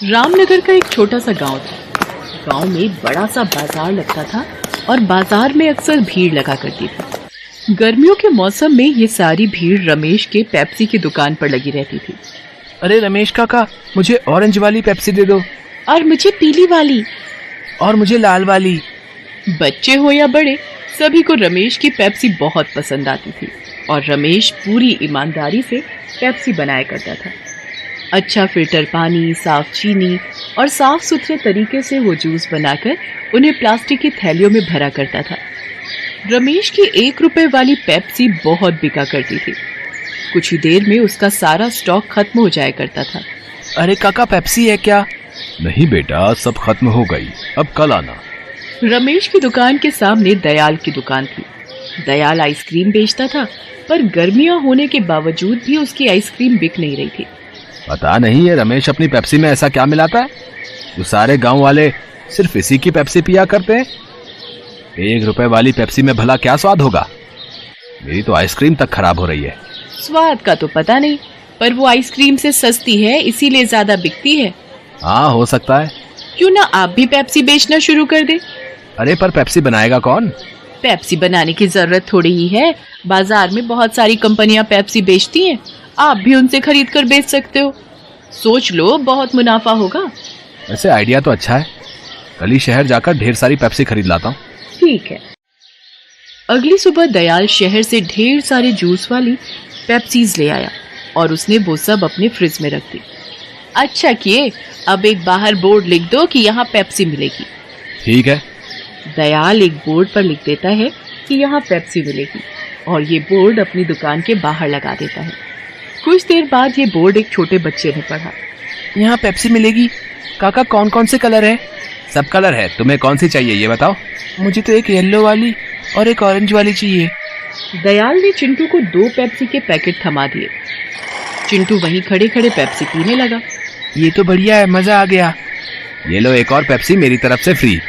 रामनगर का एक छोटा सा गांव था। गांव में बड़ा सा बाजार लगता था और बाजार में अक्सर भीड़ लगा करती थी। गर्मियों के मौसम में ये सारी भीड़ रमेश के पेप्सी की दुकान पर लगी रहती थी। अरे रमेश काका, मुझे ऑरेंज वाली पेप्सी दे दो। और मुझे पीली वाली। और मुझे लाल वाली। बच्चे हो या बड़े, सभी को रमेश की पेप्सी बहुत पसंद आती थी और रमेश पूरी ईमानदारी से पेप्सी बनाया करता था। अच्छा फिल्टर पानी, साफ चीनी और साफ सुथरे तरीके से वो जूस बनाकर उन्हें प्लास्टिक की थैलियों में भरा करता था। रमेश की 1 रुपए वाली पेप्सी बहुत बिका करती थी। कुछ ही देर में उसका सारा स्टॉक खत्म हो जाया करता था। अरे काका, पेप्सी है क्या? नहीं बेटा, सब खत्म हो गई, अब कल आना। रमेश की दुकान के सामने दयाल की दुकान थी। दयाल आइसक्रीम बेचता था, पर गर्मियां होने के बावजूद भी उसकी आइसक्रीम बिक नहीं रही थी। पता नहीं ये रमेश अपनी पेप्सी में ऐसा क्या मिलाता है जो सारे गांव वाले सिर्फ इसी की पेप्सी पिया करते हैं। 1 रुपए वाली पेप्सी में भला क्या स्वाद होगा? मेरी तो आइसक्रीम तक खराब हो रही है। स्वाद का तो पता नहीं, पर वो आइसक्रीम से सस्ती है, इसीलिए ज्यादा बिकती है। हाँ, हो सकता है। क्यों ना आप भी पेप्सी बेचना शुरू कर दे। अरे पर पेप्सी बनाएगा कौन? पेप्सी बनाने की जरूरत थोड़ी ही है। बाजार में बहुत सारी कंपनियां पेप्सी बेचती हैं, आप भी उनसे खरीद कर बेच सकते हो। सोच लो, बहुत मुनाफा होगा। वैसे आइडिया तो अच्छा है, कल ही शहर जाकर ढेर सारी पेप्सी खरीद लाता हूँ। ठीक है। अगली सुबह दयाल शहर से ढेर सारी जूस वाली पेप्सीज ले आया और उसने वो सब अपने फ्रिज में रख दी। अच्छा किए, अब एक बाहर बोर्ड लिख दो कि यहाँ पेप्सी मिलेगी। ठीक है। दयाल एक बोर्ड पर लिख देता है कि यहाँ पेप्सी मिलेगी और ये बोर्ड अपनी दुकान के बाहर लगा देता है। कुछ देर बाद ये बोर्ड एक छोटे बच्चे ने पढ़ा। यहाँ पेप्सी मिलेगी। काका, कौन कौन से कलर है? सब कलर है, तुम्हें कौन सी चाहिए ये बताओ। मुझे तो एक येलो वाली और एक ऑरेंज वाली चाहिए। दयाल ने चिंटू को 2 पेप्सी के पैकेट थमा दिए। चिंटू वहीं खड़े खड़े पेप्सी पीने लगा। ये तो बढ़िया है, मजा आ गया। ये लो एक और पेप्सी मेरी तरफ से फ्री।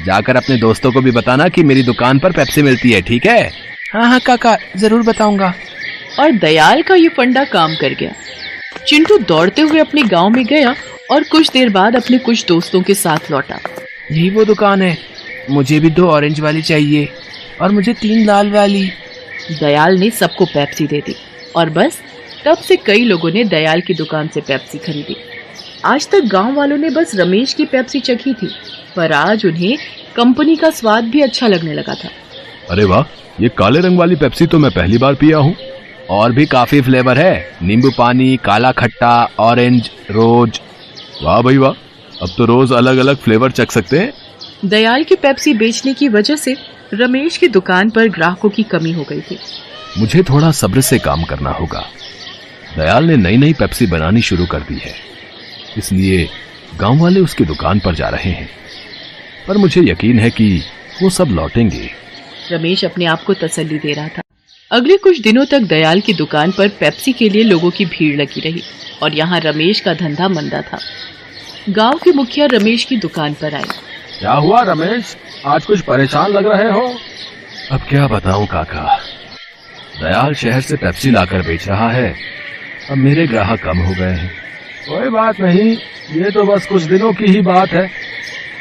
जाकर अपने दोस्तों को भी बताना कि मेरी दुकान पर पेप्सी मिलती है, ठीक है? हाँ हाँ काका, जरूर बताऊंगा। और दयाल का ये फंडा काम कर गया। चिंटू दौड़ते हुए अपने गांव में गया और कुछ देर बाद अपने कुछ दोस्तों के साथ लौटा। यही वो दुकान है, मुझे भी 2 ऑरेंज वाली चाहिए और मुझे 3 लाल वाली। दयाल ने सबको पेप्सी दे दी और बस तब से कई लोगों ने दयाल की दुकान से पेप्सी खरीदी। आज तक गांव वालों ने बस रमेश की पेप्सी चखी थी, पर आज उन्हें कंपनी का स्वाद भी अच्छा लगने लगा था। अरे वाह, ये काले रंग वाली पेप्सी तो मैं पहली बार पिया हूँ। और भी काफी फ्लेवर है, नींबू पानी, काला खट्टा, ऑरेंज, रोज। वाह भाई वाह, अब तो रोज अलग अलग फ्लेवर चख सकते हैं। दयाल की पेप्सी बेचने की वजह से रमेश की दुकान पर ग्राहकों की कमी हो गई थी। मुझे थोड़ा सब्र से काम करना होगा। दयाल ने नई नई पेप्सी बनानी शुरू कर दी है, इसलिए गांव वाले उसकी दुकान पर जा रहे हैं, पर मुझे यकीन है कि वो सब लौटेंगे। रमेश अपने आप को तसल्ली दे रहा था। अगले कुछ दिनों तक दयाल की दुकान पर पेप्सी के लिए लोगों की भीड़ लगी रही और यहाँ रमेश का धंधा मंदा था। गांव के मुखिया रमेश की दुकान पर आए। क्या हुआ रमेश, आज कुछ परेशान लग रहे हो? अब क्या बताऊं काका, दयाल शहर से पेप्सी लाकर बेच रहा है, अब मेरे ग्राहक कम हो गए हैं। कोई बात नहीं, ये तो बस कुछ दिनों की ही बात है।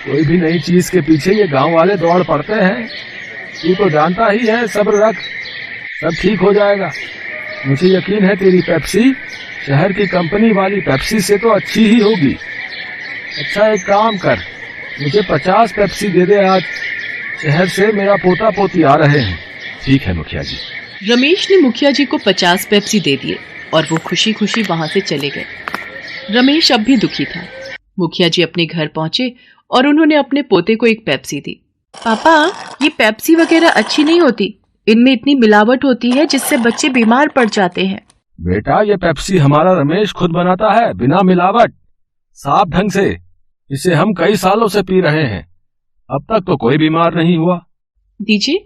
कोई भी नई चीज के पीछे ये गांव वाले दौड़ पड़ते हैं। तू तो जानता ही है, सब्र रख, सब ठीक हो जाएगा। मुझे यकीन है तेरी पेप्सी शहर की कंपनी वाली पेप्सी से तो अच्छी ही होगी। अच्छा एक काम कर, मुझे 50 पेप्सी दे दे आज। शहर से मेरा पोता पोती आ रहे हैं। ठीक है मुखिया जी। रमेश ने मुखिया जी को 50 पेप्सी दे दिए और वो खुशी खुशी वहां से चले गए। रमेश अब भी दुखी था। मुखिया जी अपने घर पहुंचे और उन्होंने अपने पोते को एक पेप्सी दी। पापा, ये पेप्सी वगैरह अच्छी नहीं होती, इनमें इतनी मिलावट होती है जिससे बच्चे बीमार पड़ जाते हैं। बेटा, ये पेप्सी हमारा रमेश खुद बनाता है, बिना मिलावट, साफ ढंग से। इसे हम कई सालों से पी रहे हैं, अब तक तो कोई बीमार नहीं हुआ। दीजिए।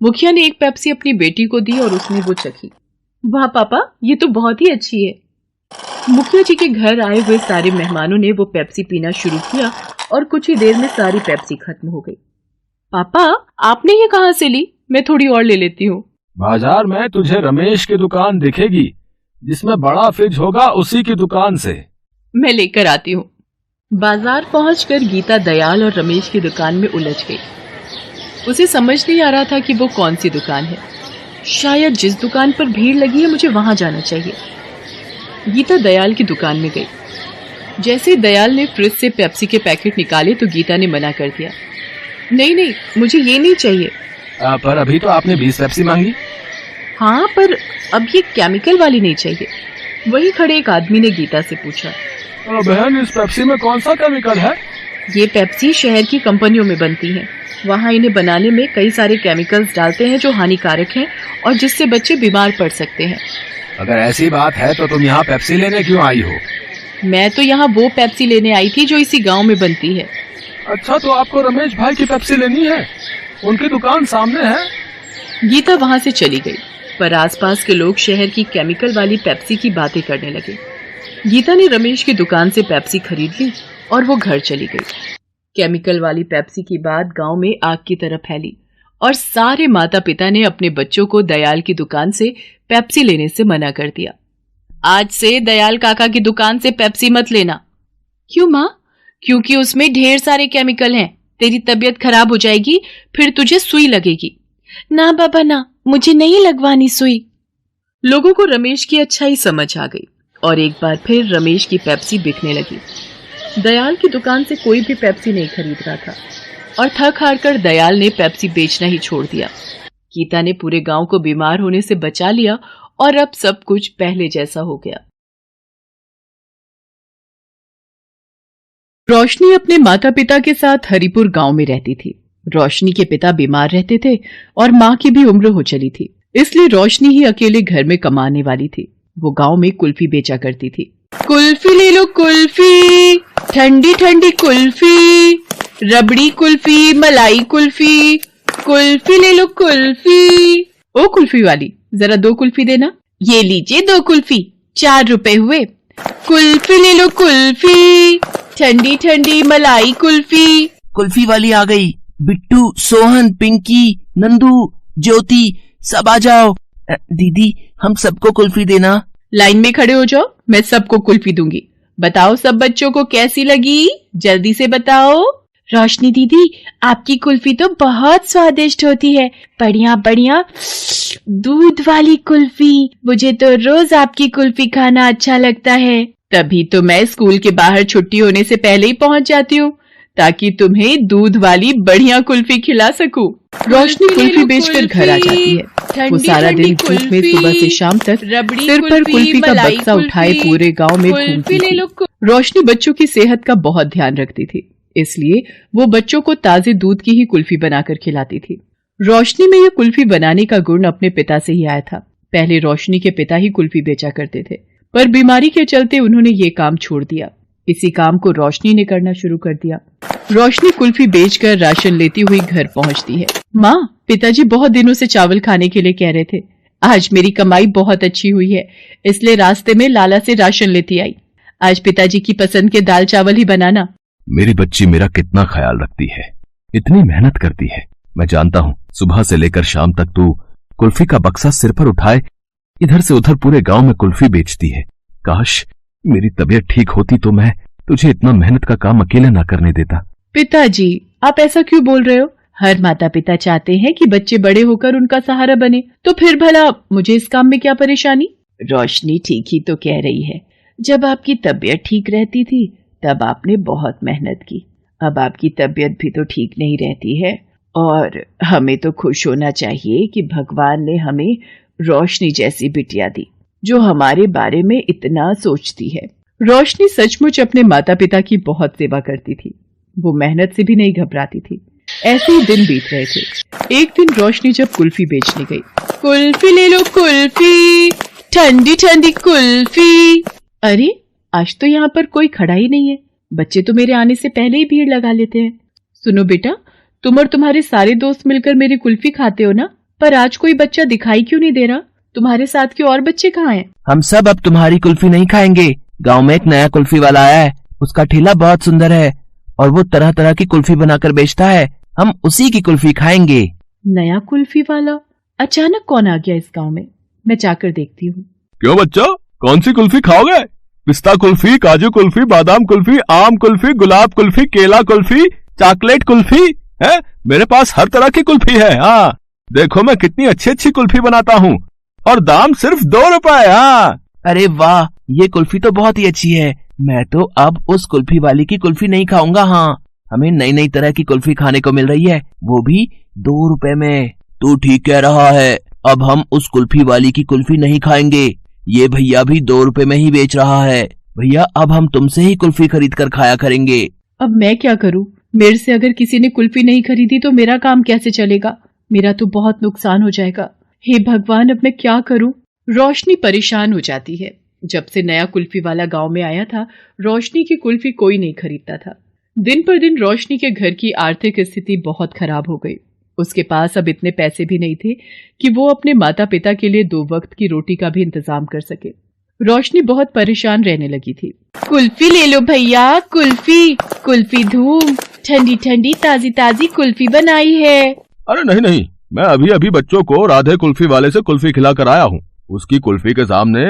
मुखिया ने एक पेप्सी अपनी बेटी को दी और उसने वो चखी। वाह पापा, ये तो बहुत ही अच्छी है। मुखिया जी के घर आए हुए सारे मेहमानों ने वो पेप्सी पीना शुरू किया और कुछ ही देर में सारी पेप्सी खत्म हो गई। पापा, आपने ये कहाँ से ली? मैं थोड़ी और ले लेती हूँ। बाजार में तुझे रमेश की दुकान दिखेगी, जिसमें बड़ा फ्रिज होगा, उसी की दुकान से। मैं लेकर आती हूँ। बाजार पहुंचकर गीता दयाल और रमेश की दुकान में उलझ गई। उसे समझ नहीं आ रहा था कि वो कौन सी दुकान है। शायद जिस दुकान पर भीड़ लगी है मुझे वहां जाना चाहिए। गीता दयाल की दुकान में गई। जैसे ही दयाल ने फ्रिज से पेप्सी के पैकेट निकाले तो गीता ने मना कर दिया, नहीं नहीं, मुझे ये नहीं चाहिए। पर अभी तो आपने 20 पेप्सी मांगी। हाँ, पर अब ये केमिकल वाली नहीं चाहिए। वहीं खड़े एक आदमी ने गीता से पूछा, बहन, इस पेप्सी में कौन सा केमिकल है? ये पेप्सी शहर की कंपनियों में बनती है। वहाँ इन्हें बनाने में कई सारे केमिकल्स डालते हैं जो हानिकारक हैं और जिससे बच्चे बीमार पड़ सकते हैं। अगर ऐसी बात है तो तुम यहाँ पेप्सी लेने क्यों आई हो? मैं तो यहाँ वो पेप्सी लेने आई थी जो इसी गांव में बनती है। अच्छा, तो आपको रमेश भाई की पेप्सी लेनी है? उनकी दुकान सामने है। गीता वहाँ से चली गई, पर आसपास के लोग शहर की केमिकल वाली पेप्सी की बातें करने लगे। गीता ने रमेश की दुकान से पेप्सी खरीद ली और वो घर चली गई। केमिकल वाली पेप्सी की बात गांव में आग की तरह फैली और सारे माता पिता ने अपने बच्चों को दयाल की दुकान से पेप्सी लेने से मना कर दिया। आज से दयाल काका की दुकान से पेप्सी मत लेना। क्यों माँ? क्योंकि उसमें ढेर सारे केमिकल हैं। तेरी तबीयत खराब हो जाएगी, फिर तुझे सुई लगेगी। ना बाबा ना, मुझे नहीं लगवानी सुई। लोगों को रमेश की अच्छाई समझ आ गई और एक बार फिर रमेश की पेप्सी बिकने लगी। दयाल की दुकान से कोई भी पेप्सी नहीं खरीद रहा था और थक हार कर दयाल ने पेप्सी बेचना ही छोड़ दिया। गीता ने पूरे गांव को बीमार होने से बचा लिया और अब सब कुछ पहले जैसा हो गया। रोशनी अपने माता पिता के साथ हरिपुर गांव में रहती थी। रोशनी के पिता बीमार रहते थे और माँ की भी उम्र हो चली थी, इसलिए रोशनी ही अकेले घर में कमाने वाली थी। वो गांव में कुल्फी बेचा करती थी। कुल्फी ले लो कुल्फी, ठंडी ठंडी कुल्फी, रबड़ी कुल्फी, मलाई कुल्फी, कुल्फी ले लो कुल्फी। ओ कुल्फी वाली, जरा 2 कुल्फी देना। ये लीजिए 2 कुल्फी, 4 रुपए हुए। कुल्फी ले लो कुल्फी, ठंडी ठंडी मलाई कुल्फी। कुल्फी वाली आ गई। बिट्टू, सोहन, पिंकी, नंदू, ज्योति, सब आ जाओ। दीदी, हम सबको कुल्फी देना। लाइन में खड़े हो जाओ, मैं सबको कुल्फी दूंगी। बताओ सब बच्चों को कैसी लगी, जल्दी से बताओ। रोशनी दीदी, आपकी कुल्फी तो बहुत स्वादिष्ट होती है। बढ़िया बढ़िया दूध वाली कुल्फी। मुझे तो रोज आपकी कुल्फी खाना अच्छा लगता है। तभी तो मैं स्कूल के बाहर छुट्टी होने से पहले ही पहुंच जाती हूँ ताकि तुम्हें दूध वाली बढ़िया कुल्फी खिला सकूं। रोशनी कुल्फी बेचकर घर आ जाती है। वो सारा दिन धूप में सुबह से शाम तक सिर पर कुल्फी का बक्सा उठाए पूरे गांव में घूमती थी। रोशनी बच्चों की सेहत का बहुत ध्यान रखती थी, इसलिए वो बच्चों को ताजे दूध की ही कुल्फी बनाकर खिलाती थी। रोशनी में ये कुल्फी बनाने का गुण अपने पिता से ही आया था। पहले रोशनी के पिता ही कुल्फी बेचा करते थे, पर बीमारी के चलते उन्होंने ये काम छोड़ दिया। इसी काम को रोशनी ने करना शुरू कर दिया। रोशनी कुल्फी बेचकर राशन लेती हुई घर पहुंचती है। माँ, पिताजी बहुत दिनों से चावल खाने के लिए कह रहे थे। आज मेरी कमाई बहुत अच्छी हुई है, इसलिए रास्ते में लाला से राशन लेती आई। आज पिताजी की पसंद के दाल चावल ही बनाना। मेरी बच्ची मेरा कितना ख्याल रखती है, इतनी मेहनत करती है। मैं जानता हूँ सुबह से लेकर शाम तक तू कुल्फी का बक्सा सिर पर उठाए इधर से उधर पूरे गांव में कुल्फी बेचती है। काश मेरी तबीयत ठीक होती तो मैं तुझे इतना मेहनत का काम अकेले ना करने देता। पिताजी, आप ऐसा क्यों बोल रहे हो? हर माता पिता चाहते हैं कि बच्चे बड़े होकर उनका सहारा बने, तो फिर भला मुझे इस काम में क्या परेशानी? रोशनी ठीक ही तो कह रही है। जब आपकी तबीयत ठीक रहती थी तब आपने बहुत मेहनत की। अब आपकी तबीयत भी तो ठीक नहीं रहती है और हमें तो खुश होना चाहिए कि भगवान ने हमें रोशनी जैसी बिटिया दी जो हमारे बारे में इतना सोचती है। रोशनी सचमुच अपने माता पिता की बहुत सेवा करती थी। वो मेहनत से भी नहीं घबराती थी। ऐसे ही दिन बीत रहे थे। एक दिन रोशनी जब कुल्फी बेचने गई, कुल्फी ले लो कुल्फी, ठंडी ठंडी कुल्फी। अरे, आज तो यहाँ पर कोई खड़ा ही नहीं है। बच्चे तो मेरे आने से पहले ही भीड़ लगा लेते हैं। सुनो बेटा, तुम और तुम्हारे सारे दोस्त मिलकर मेरी कुल्फी खाते हो ना, पर आज कोई बच्चा दिखाई क्यों नहीं दे रहा? तुम्हारे साथ के और बच्चे कहाँ हैं? हम सब अब तुम्हारी कुल्फी नहीं खाएंगे। गांव में एक नया कुल्फी वाला आया है, उसका ठेला बहुत सुंदर है और वो तरह तरह की कुल्फी बनाकर बेचता है। हम उसी की कुल्फी खाएंगे। नया कुल्फी वाला? अचानक कौन आ गया इस गांव में? मैं जाकर देखती हूँ। क्यों बच्चा, कौन सी कुल्फी खाओगे? पिस्ता कुल्फी, काजू कुल्फी, बादाम कुल्फी, आम कुल्फी, गुलाब कुल्फी, केला कुल्फी, चॉकलेट कुल्फी है। मेरे पास हर तरह की कुल्फी है। हाँ, देखो मैं कितनी अच्छी अच्छी कुल्फी बनाता हूँ और दाम सिर्फ 2 रुपए। हाँ, अरे वाह, ये कुल्फी तो बहुत ही अच्छी है। मैं तो अब उस कुल्फी वाली की कुल्फी नहीं खाऊंगा। हाँ, हमें नई नई तरह की कुल्फी खाने को मिल रही है, वो भी 2 रुपए में। तू ठीक कह रहा है, अब हम उस कुल्फी वाली की कुल्फी नहीं खाएंगे। ये भैया भी 2 रुपए में ही बेच रहा है। भैया, अब हम तुमसे ही कुल्फी खरीद कर खाया करेंगे। अब मैं क्या करूं? मेरे से अगर किसी ने कुल्फी नहीं खरीदी तो मेरा काम कैसे चलेगा? मेरा तो बहुत नुकसान हो जाएगा। हे भगवान, अब मैं क्या करूं? रोशनी परेशान हो जाती है। जब से नया कुल्फी वाला गांव में आया था, रोशनी की कुल्फी कोई नहीं खरीदता था। दिन पर दिन रोशनी के घर की आर्थिक स्थिति बहुत खराब हो गई। उसके पास अब इतने पैसे भी नहीं थे कि वो अपने माता पिता के लिए 2 वक्त की रोटी का भी इंतजाम कर सके। रोशनी बहुत परेशान रहने लगी थी। कुल्फी ले लो भैया, कुल्फी, कुल्फी धूम, ठंडी ठंडी ताजी ताजी कुल्फी बनाई है। अरे नहीं नहीं, मैं अभी अभी बच्चों को राधे कुल्फी वाले से कुल्फी खिला कर आया हूँ। उसकी कुल्फी के सामने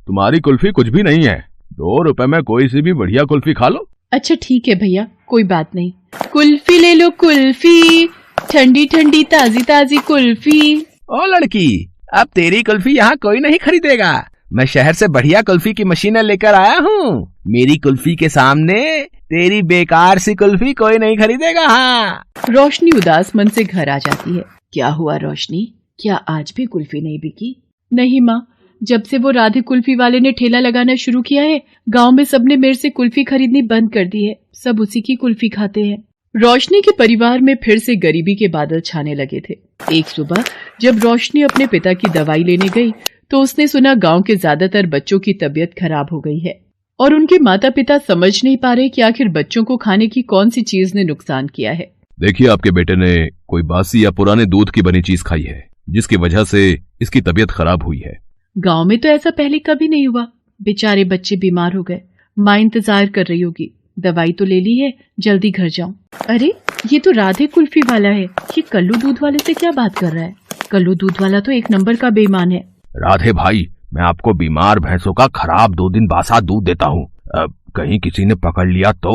तुम्हारी कुल्फी कुछ भी नहीं है। 2 रुपए में कोई सी भी बढ़िया कुल्फी खा लो। अच्छा ठीक है भैया, कोई बात नहीं। कुल्फी ले लो, कुल्फी, ठंडी ठंडी ताजी ताजी कुल्फी। ओ लड़की, अब तेरी कुल्फी यहाँ कोई नहीं खरीदेगा। मैं शहर से बढ़िया कुल्फी की मशीनें लेकर आया हूँ। मेरी कुल्फी के सामने तेरी बेकार सी कुल्फी कोई नहीं खरीदेगा। हाँ। रोशनी उदास मन से घर आ जाती है। क्या हुआ रोशनी, क्या आज भी कुल्फी नहीं बिकी? नहीं माँ, जब से वो राधे कुल्फी वाले ने ठेला लगाना शुरू किया है, गांव में सबने मेरे से कुल्फी खरीदनी बंद कर दी है। सब उसी की कुल्फी खाते हैं। रोशनी के परिवार में फिर से गरीबी के बादल छाने लगे थे। एक सुबह जब रोशनी अपने पिता की दवाई लेने गई तो उसने सुना गांव के ज्यादातर बच्चों की तबीयत खराब हो गई है और उनके माता पिता समझ नहीं पा रहे कि आखिर बच्चों को खाने की कौन सी चीज ने नुकसान किया है। देखिए, आपके बेटे ने कोई बासी या पुराने दूध की बनी चीज खाई है, जिसकी वजह से इसकी तबीयत खराब हुई है। गांव में तो ऐसा पहले कभी नहीं हुआ। बेचारे बच्चे बीमार हो गए। माँ इंतजार कर रही होगी। दवाई तो ले ली है, जल्दी घर जाऊं। अरे, ये तो राधे कुल्फी वाला है। ये कल्लू दूध वाले से क्या बात कर रहा है? कल्लू दूध वाला तो 1 नंबर का बेईमान है। राधे भाई, मैं आपको बीमार भैंसों का खराब 2 दिन बासा दूध देता हूँ। कहीं किसी ने पकड़ लिया तो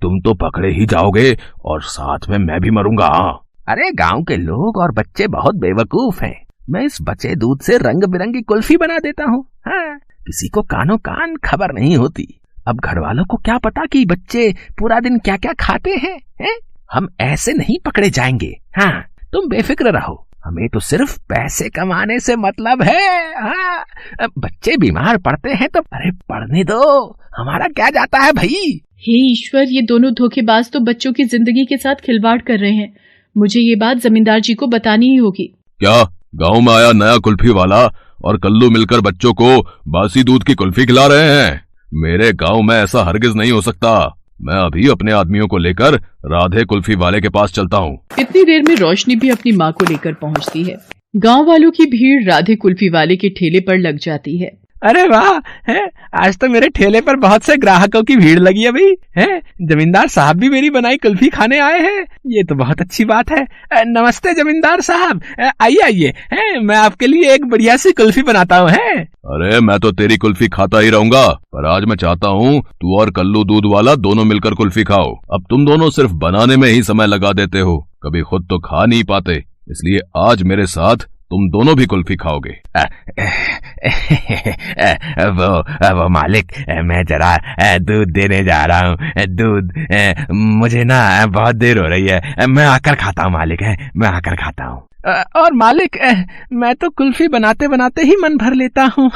तुम तो पकड़े ही जाओगे और साथ में मैं भी मरूंगा। अरे, गांव के लोग और बच्चे बहुत बेवकूफ हैं। मैं इस बचे दूध से रंग बिरंगी कुल्फी बना देता हूँ। हाँ, किसी को कानो कान खबर नहीं होती। अब घर वालों को क्या पता कि बच्चे पूरा दिन क्या क्या खाते हैं? हम ऐसे नहीं पकड़े जाएंगे। हाँ, तुम बेफिक्र रहो, हमें तो सिर्फ पैसे कमाने से मतलब है। हाँ, बच्चे बीमार पड़ते हैं तो अरे पढ़ने दो, हमारा क्या जाता है भाई। हे ईश्वर, ये दोनों धोखेबाज तो बच्चों की जिंदगी के साथ खिलवाड़ कर रहे हैं। मुझे ये बात जमींदार जी को बतानी ही होगी। क्या गांव में आया नया कुल्फी वाला और कल्लू मिलकर बच्चों को बासी दूध की कुल्फी खिला रहे हैं? मेरे गांव में ऐसा हरगिज नहीं हो सकता। मैं अभी अपने आदमियों को लेकर राधे कुल्फी वाले के पास चलता हूँ। इतनी देर में रोशनी भी अपनी माँ को लेकर पहुँचती है। गांव वालों की भीड़ राधे कुल्फी वाले के ठेले पर लग जाती है। अरे वाह, है आज तो मेरे ठेले पर बहुत से ग्राहकों की भीड़ लगी है भाई। है, जमींदार साहब भी मेरी बनाई कुल्फी खाने आए हैं। ये तो बहुत अच्छी बात है। नमस्ते जमींदार साहब, आइए आइए, मैं आपके लिए एक बढ़िया सी कुल्फी बनाता हूँ। अरे, मैं तो तेरी कुल्फी खाता ही रहूंगा, पर आज मैं चाहता हूँ तू और कल्लू दूध वाला दोनों मिलकर कुल्फी खाओ। अब तुम दोनों सिर्फ बनाने में ही समय लगा देते हो, कभी खुद तो खा नहीं पाते, इसलिए आज मेरे साथ तुम दोनों भी कुल्फी खाओगे। वो मालिक, मैं जरा दूध देने जा रहा हूँ। दूध मुझे ना बहुत देर हो रही है, मैं आकर खाता हूँ मालिक। मैं आकर खाता हूँ। और मालिक, मैं तो कुल्फी बनाते बनाते ही मन भर लेता हूँ,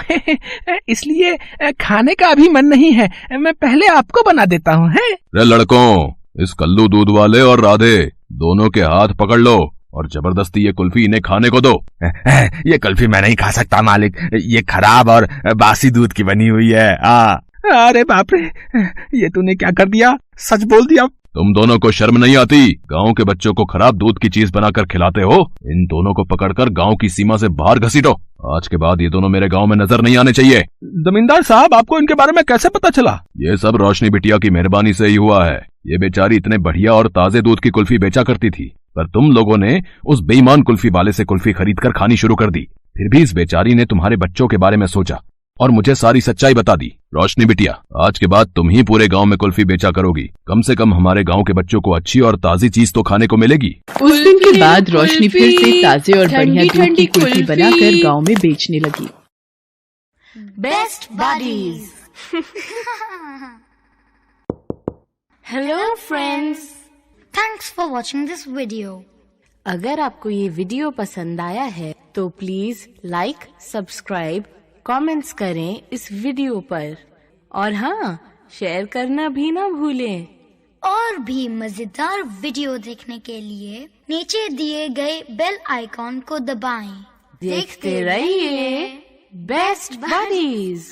इसलिए खाने का अभी मन नहीं है। मैं पहले आपको बना देता हूँ। रे लड़कों, इस कल्लू दूध वाले और राधे दोनों के हाथ पकड़ लो और जबरदस्ती ये कुल्फी इन्हें खाने को दो। ये कुल्फी मैं नहीं खा सकता मालिक, ये खराब और बासी दूध की बनी हुई है। अरे बाप रे, ये तूने क्या कर दिया? सच बोल दिया। तुम दोनों को शर्म नहीं आती? गांव के बच्चों को खराब दूध की चीज बनाकर खिलाते हो। इन दोनों को पकड़कर गांव की सीमा से बाहर घसीटो। आज के बाद ये दोनों मेरे गांव में नजर नहीं आने चाहिए। जमींदार साहब, आपको इनके बारे में कैसे पता चला? ये सब रोशनी बिटिया की मेहरबानी से ही हुआ है। ये बेचारी इतने बढ़िया और ताजे दूध की कुल्फी बेचा करती थी, पर तुम लोगों ने उस बेईमान कुल्फी वाले से कुल्फी खरीद कर खानी शुरू कर दी। फिर भी इस बेचारी ने तुम्हारे बच्चों के बारे में सोचा। और मुझे सारी सच्चाई बता दी। रोशनी बिटिया, आज के बाद तुम ही पूरे गांव में कुल्फी बेचा करोगी। कम से कम हमारे गांव के बच्चों को अच्छी और ताजी चीज तो खाने को मिलेगी। उस दिन के बाद रोशनी फिर से ताजे और बढ़िया दूध की कुल्फी बनाकर गांव में बेचने लगी। Best buddies. Hello friends, thanks for watching this video. अगर आपको ये वीडियो पसंद आया है तो प्लीज लाइक, सब्सक्राइब, कमेंट्स करें इस वीडियो पर, और हाँ, शेयर करना भी ना भूलें। और भी मजेदार वीडियो देखने के लिए नीचे दिए गए बेल आइकॉन को दबाएं। देखते रहिए बेस्ट बडीज।